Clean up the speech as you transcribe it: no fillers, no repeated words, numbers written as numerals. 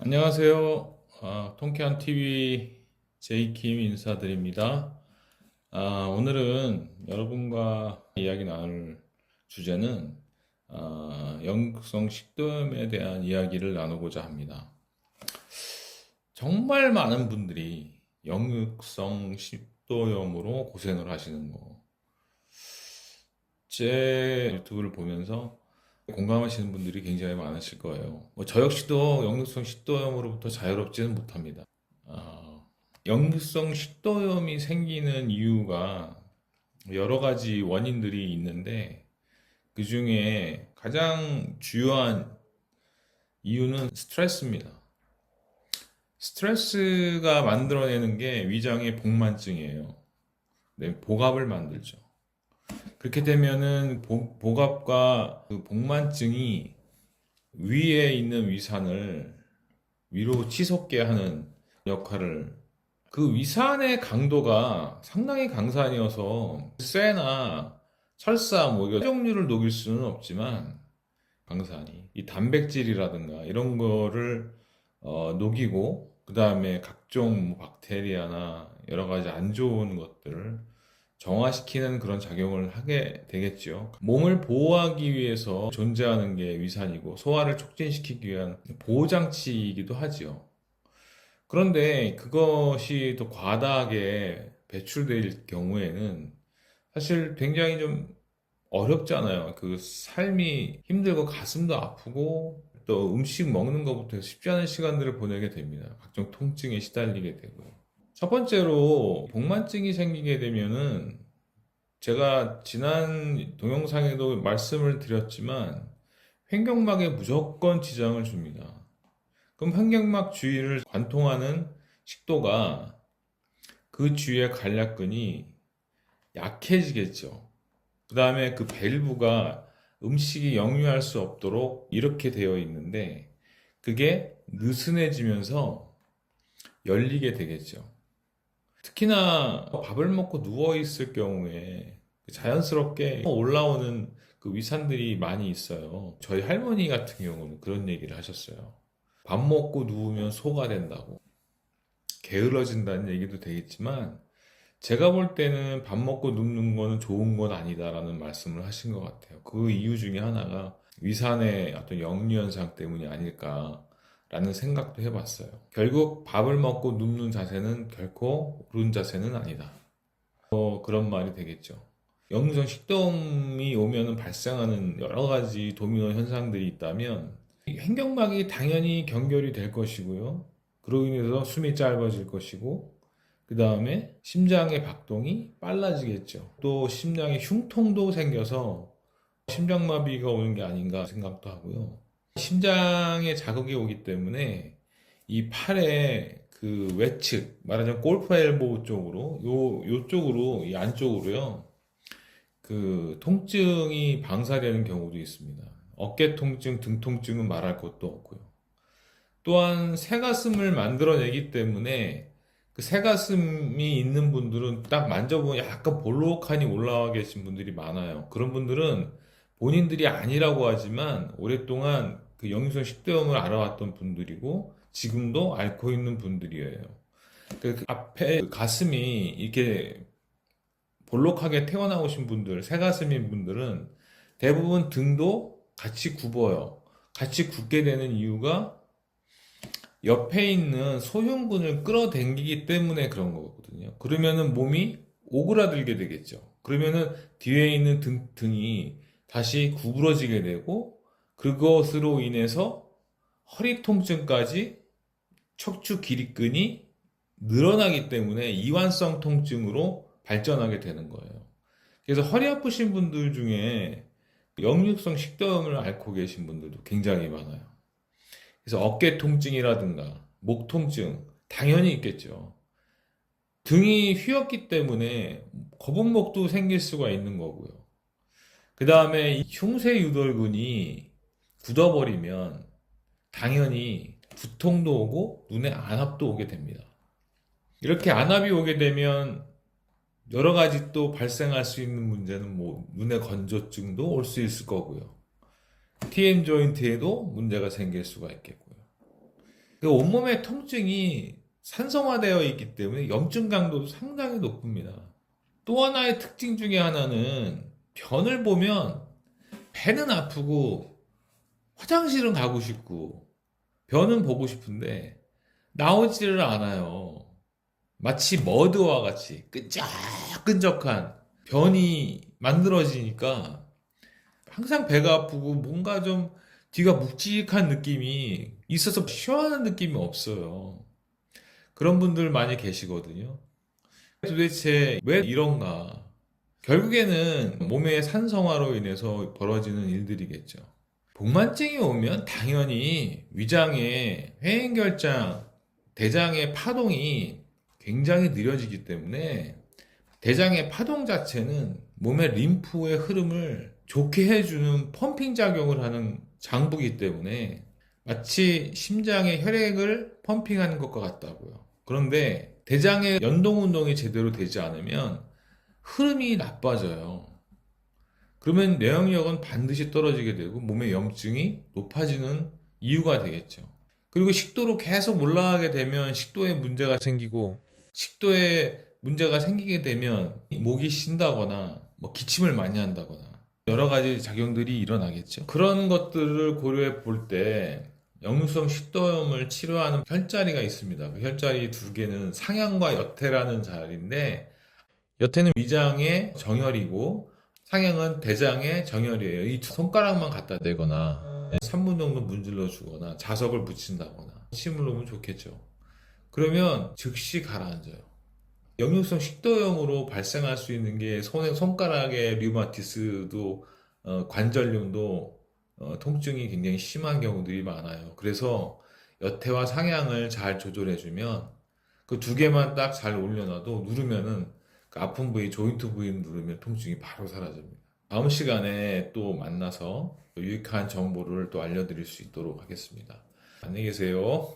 안녕하세요. 통쾌한 TV 제이킴 인사드립니다. 오늘은 여러분과 이야기 나눌 주제는 역류성 식도염에 대한 이야기를 나누고자 합니다. 정말 많은 분들이 역류성 식도염으로 고생을 하시는 거. 제 유튜브를 보면서 공감하시는 분들이 굉장히 많으실 거예요. 저 역시도 역류성 식도염으로부터 자유롭지는 못합니다. 역류성 식도염이 생기는 이유가 여러 가지 원인들이 있는데 그 중에 가장 주요한 이유는 스트레스입니다. 스트레스가 만들어내는 게 위장의 복만증이에요. 네, 복압을 만들죠. 그렇게 되면은 복압과 그 복만증이 위에 있는 위산을 위로 치솟게 하는 역할을, 그 위산의 강도가 상당히 강산이어서 쇠나 철사 뭐 이런 종류를 녹일 수는 없지만 강산이 이 단백질이라든가 이런 거를 녹이고 그 다음에 각종 뭐 박테리아나 여러 가지 안 좋은 것들을 정화시키는 그런 작용을 하게 되겠죠. 몸을 보호하기 위해서 존재하는 게 위산이고 소화를 촉진시키기 위한 보호장치이기도 하지요. 그런데 그것이 또 과다하게 배출될 경우에는 사실 굉장히 좀 어렵잖아요. 그 삶이 힘들고 가슴도 아프고 또 음식 먹는 것부터 쉽지 않은 시간들을 보내게 됩니다. 각종 통증에 시달리게 되고요. 첫 번째로 복만증이 생기게 되면은 제가 지난 동영상에도 말씀을 드렸지만 횡격막에 무조건 지장을 줍니다. 그럼 횡격막 주위를 관통하는 식도가 그 주위의 간략근이 약해지겠죠. 그 다음에 그 밸브가 음식이 역류할 수 없도록 이렇게 되어 있는데 그게 느슨해지면서 열리게 되겠죠. 특히나 밥을 먹고 누워 있을 경우에 자연스럽게 올라오는 그 위산들이 많이 있어요. 저희 할머니 같은 경우는 그런 얘기를 하셨어요. 밥 먹고 누우면 소가 된다고. 게을러진다는 얘기도 되겠지만 제가 볼 때는 밥 먹고 눕는 거는 좋은 건 아니다라는 말씀을 하신 것 같아요. 그 이유 중에 하나가 위산의 어떤 역류 현상 때문이 아닐까라는 생각도 해봤어요. 결국 밥을 먹고 눕는 자세는 결코 옳은 자세는 아니다. 그런 말이 되겠죠. 역류성 식도염이 오면 발생하는 여러 가지 도미노 현상들이 있다면 횡격막이 당연히 경결이 될 것이고요. 그로 인해서 숨이 짧아질 것이고 그 다음에 심장의 박동이 빨라지겠죠. 또 심장에 흉통도 생겨서 심장마비가 오는 게 아닌가 생각도 하고요. 심장에 자극이 오기 때문에 이 팔의 그 외측, 말하자면 골프 엘보우 쪽으로, 요쪽으로, 이 안쪽으로요, 그 통증이 방사되는 경우도 있습니다. 어깨 통증, 등 통증은 말할 것도 없고요. 또한 새가슴을 만들어내기 때문에 그 새가슴이 있는 분들은 딱 만져보면 약간 볼록하니 올라와 계신 분들이 많아요. 그런 분들은 본인들이 아니라고 하지만 오랫동안 그 역류성 식도염을 앓아왔던 분들이고 지금도 앓고 있는 분들이에요. 그 앞에 그 가슴이 이렇게 볼록하게 태어나오신 분들, 새가슴인 분들은 대부분 등도 같이 굽어요. 같이 굽게 되는 이유가 옆에 있는 소흉근을 끌어당기기 때문에 그런 거거든요. 그러면은 몸이 오그라들게 되겠죠. 그러면은 뒤에 있는 등이 다시 구부러지게 되고 그것으로 인해서 허리 통증까지 척추 기립근이 늘어나기 때문에 이완성 통증으로 발전하게 되는 거예요. 그래서 허리 아프신 분들 중에 역류성 식도염을 앓고 계신 분들도 굉장히 많아요. 그래서 어깨 통증이라든가 목 통증 당연히 있겠죠. 등이 휘었기 때문에 거북목도 생길 수가 있는 거고요. 그 다음에 흉쇄 유돌근이 굳어버리면 당연히 두통도 오고 눈에 안압도 오게 됩니다. 이렇게 안압이 오게 되면 여러 가지 또 발생할 수 있는 문제는 뭐 눈의 건조증도 올 수 있을 거고요. TM 조인트에도 문제가 생길 수가 있겠고요. 그 온몸의 통증이 산성화되어 있기 때문에 염증 강도도 상당히 높습니다. 또 하나의 특징 중에 하나는 변을 보면 배는 아프고 화장실은 가고 싶고 변은 보고 싶은데 나오지를 않아요. 마치 머드와 같이 끈적끈적한 변이 만들어지니까 항상 배가 아프고 뭔가 좀 뒤가 묵직한 느낌이 있어서 시원한 느낌이 없어요. 그런 분들 많이 계시거든요. 도대체 왜 이런가? 결국에는 몸의 산성화로 인해서 벌어지는 일들이겠죠. 복만증이 오면 당연히 위장의 회행결장, 대장의 파동이 굉장히 느려지기 때문에 대장의 파동 자체는 몸의 림프의 흐름을 좋게 해주는 펌핑 작용을 하는 장부이기 때문에 마치 심장의 혈액을 펌핑하는 것과 같다고요. 그런데 대장의 연동 운동이 제대로 되지 않으면 흐름이 나빠져요. 그러면 면역력은 반드시 떨어지게 되고 몸의 염증이 높아지는 이유가 되겠죠. 그리고 식도로 계속 올라가게 되면 식도에 문제가 생기고 식도에 문제가 생기게 되면 목이 쉰다거나 뭐 기침을 많이 한다거나 여러 가지 작용들이 일어나겠죠. 그런 것들을 고려해 볼 때 역류성 식도염을 치료하는 혈자리가 있습니다. 그 혈자리 두 개는 상향과 여태라는 자리인데 여태는 위장의 정혈이고 상향은 대장의 정혈이에요. 이 두 손가락만 갖다 대거나 3분 정도 문질러 주거나 자석을 붙인다거나 침을 놓으면 좋겠죠. 그러면 즉시 가라앉아요. 역류성 식도염으로 발생할 수 있는 게 손가락의 류마티스도 관절염도 통증이 굉장히 심한 경우들이 많아요. 그래서 여태와 상향을 잘 조절해주면 그 두 개만 딱 잘 올려놔도 누르면은 그 아픈 부위, 조인트 부위 누르면 통증이 바로 사라집니다. 다음 시간에 또 만나서 유익한 정보를 또 알려드릴 수 있도록 하겠습니다. 안녕히 계세요.